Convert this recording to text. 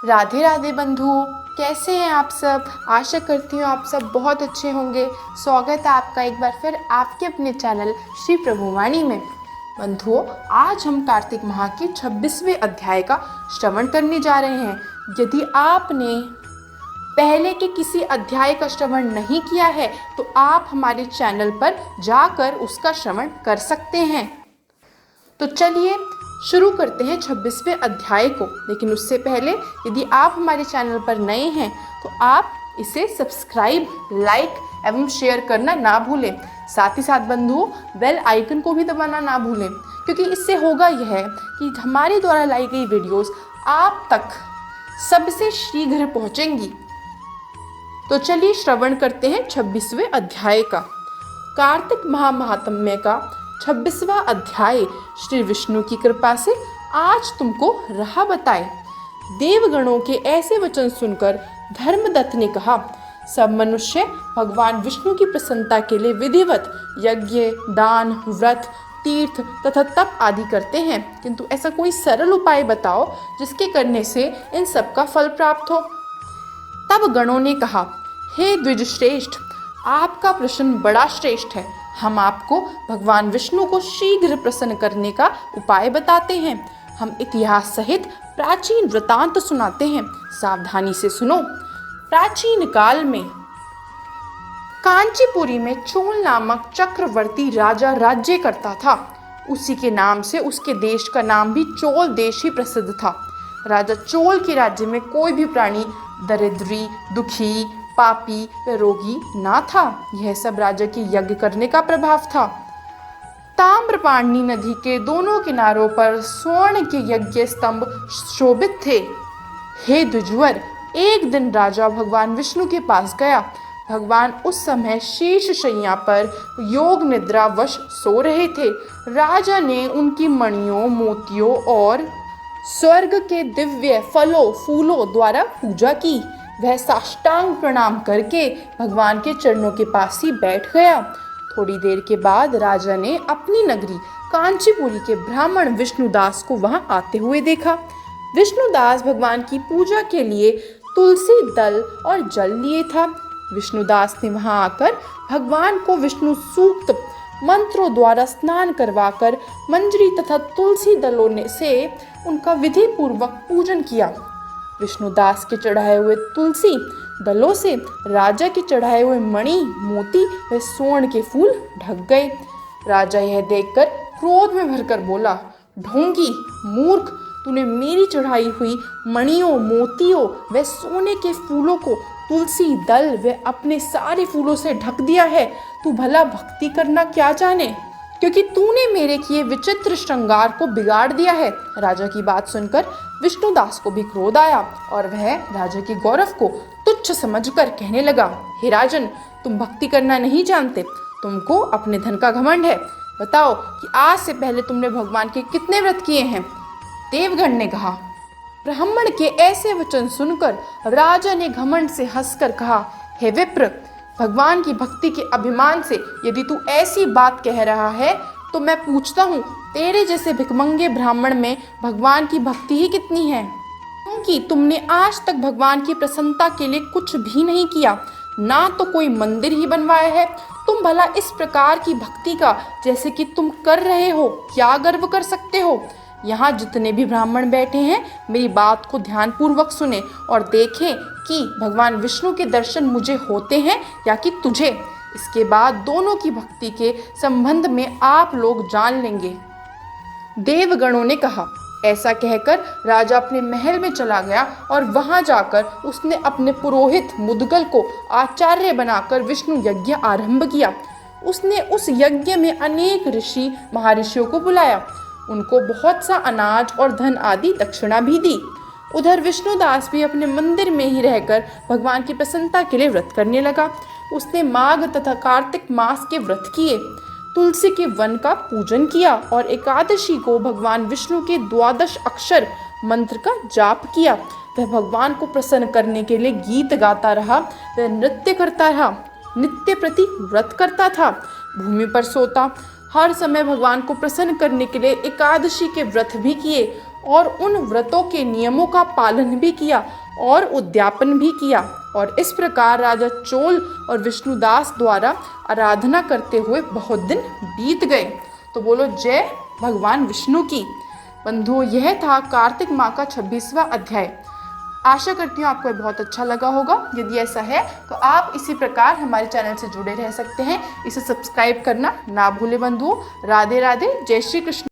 राधे राधे बंधुओं, कैसे हैं आप सब। आशा करती हूँ आप सब बहुत अच्छे होंगे। स्वागत है आपका एक बार फिर आपके अपने चैनल श्री प्रभुवाणी में। बंधुओं, आज हम कार्तिक माह के 26वें अध्याय का श्रवण करने जा रहे हैं। यदि आपने पहले के किसी अध्याय का श्रवण नहीं किया है तो आप हमारे चैनल पर जाकर उसका श्रवण कर सकते हैं। तो चलिए शुरू करते हैं 26वें अध्याय को। लेकिन उससे पहले यदि आप हमारे चैनल पर नए हैं तो आप इसे सब्सक्राइब, लाइक एवं शेयर करना ना भूलें। साथ ही साथ बंधुओं, बेल आइकन को भी दबाना ना भूलें, क्योंकि इससे होगा यह कि हमारे द्वारा लाई गई वीडियोस आप तक सबसे शीघ्र पहुंचेंगी। तो चलिए श्रवण करते हैं 26वें अध्याय का। कार्तिक महात्म्य का 26वां अध्याय श्री विष्णु की कृपा से आज तुमको राह बताए। देवगणों के ऐसे वचन सुनकर धर्मदत्त ने कहा, सब मनुष्य भगवान विष्णु की प्रसन्नता के लिए विधिवत यज्ञ, दान, व्रत, तीर्थ तथा तप आदि करते हैं, किंतु ऐसा कोई सरल उपाय बताओ जिसके करने से इन सब का फल प्राप्त हो। तब गणों ने कहा, हे द्विजश्रेष्ठ, आपका प्रश्न बड़ा श्रेष्ठ है। हम आपको भगवान विष्णु को शीघ्र प्रसन्न करने का उपाय बताते हैं। हम इतिहास सहित प्राचीन वृतांत सुनाते हैं, सावधानी से सुनो। प्राचीन काल में कांचीपुरी में चोल नामक चक्रवर्ती राजा राज्य करता था। उसी के नाम से उसके देश का नाम भी चोल देश ही प्रसिद्ध था। राजा चोल के राज्य में कोई भी प्राणी दरिद्री, दुखी, पापी व रोगी ना था। यह सब राजा के यज्ञ करने का प्रभाव था। ताम्रपाणी नदी के दोनों किनारों पर स्वर्ण के यज्ञ स्तंभ शोभित थे। हे द्विजवर, एक दिन राजा भगवान विष्णु के पास गया। भगवान उस समय शीश शैया पर योग निद्रा वश सो रहे थे। राजा ने उनकी मणियों, मोतियों और स्वर्ग के दिव्य फलों फूलों द्वारा पूजा की। वह साष्टांग प्रणाम करके भगवान के चरणों के पास ही बैठ गया। थोड़ी देर के बाद राजा ने अपनी नगरी कांचीपुरी के ब्राह्मण विष्णुदास को वहां आते हुए देखा। विष्णुदास भगवान की पूजा के लिए तुलसी दल और जल लिए था। विष्णुदास ने वहां आकर भगवान को विष्णु सूक्त मंत्रों द्वारा स्नान करवाकर मंजरी तथा तुलसी दलों से उनका विधि पूर्वक पूजन किया। विष्णुदास के चढ़ाए हुए तुलसी दलों से राजा के चढ़ाए हुए मणि, मोती व स्वर्ण के फूल ढक गए। राजा यह देखकर क्रोध में भरकर बोला, ढोंगी, मूर्ख, तूने मेरी चढ़ाई हुई मणियों, मोतियों व सोने के फूलों को तुलसी दल व अपने सारे फूलों से ढक दिया है। तू भला भक्ति करना क्या जाने, क्योंकि तूने मेरे किए विचित्र श्रृंगार को बिगाड़ दिया है। राजा की बात सुनकर विष्णुदास को भी क्रोध आया और वह राजा के गौरव को तुच्छ समझकर कहने लगा, हे राजन, तुम भक्ति करना नहीं जानते, तुमको अपने धन का घमंड है। बताओ कि आज से पहले तुमने भगवान के कितने व्रत किए हैं। देवगण ने कहा। ब्राह्मण के ऐसे वचन सुनकर राजा ने घमंड से हंसकर कहा, हे विप्र, भगवान की भक्ति के अभिमान से यदि तू ऐसी बात कह रहा है तो मैं पूछता हूँ, तेरे जैसे भिखमंगे ब्राह्मण में भगवान की भक्ति ही कितनी है, क्योंकि तुमने आज तक भगवान की प्रसन्नता के लिए कुछ भी नहीं किया, ना तो कोई मंदिर ही बनवाया है। तुम भला इस प्रकार की भक्ति का जैसे कि तुम कर रहे हो क्या गर्व कर सकते हो। यहाँ जितने भी ब्राह्मण बैठे हैं मेरी बात को ध्यानपूर्वक सुने और देखें कि भगवान विष्णु के दर्शन मुझे होते हैं या कि तुझे। इसके बाद दोनों की भक्ति के संबंध में आप लोग जान लेंगे। देवगणों ने कहा। ऐसा कहकर राजा अपने महल में चला गया और वहां जाकर उसने अपने पुरोहित मुदगल को आचार्य बनाकर विष्णु यज्ञ आरंभ किया। उसने उस यज्ञ में अनेक ऋषि महर्षियों को बुलाया, उनको बहुत सा अनाज और धन आदि दक्षिणा भी दी। उधर विष्णुदास भी अपने मंदिर में ही रहकर भगवान की प्रसन्नता के लिए व्रत करने लगा। उसने माघ तथा कार्तिक मास के व्रत किए, तुलसी के वन का पूजन किया और एकादशी को भगवान विष्णु के 12 अक्षर मंत्र का जाप किया। वह भगवान को प्रसन्न करने के लिए गीत गाता रहा, वह नृत्य करता रहा, नित्य प्रति व्रत करता था, भूमि पर सोता, हर समय भगवान को प्रसन्न करने के लिए एकादशी के व्रत भी किए और उन व्रतों के नियमों का पालन भी किया और उद्यापन भी किया। और इस प्रकार राजा चोल और विष्णुदास द्वारा आराधना करते हुए बहुत दिन बीत गए। तो बोलो जय भगवान विष्णु की। बंधुओं, यह था कार्तिक माह का 26वां अध्याय। आशा करती हूँ आपको बहुत अच्छा लगा होगा। यदि ऐसा है तो आप इसी प्रकार हमारे चैनल से जुड़े रह सकते हैं। इसे सब्सक्राइब करना ना भूलें बंधुओं। राधे राधे, जय श्री कृष्ण।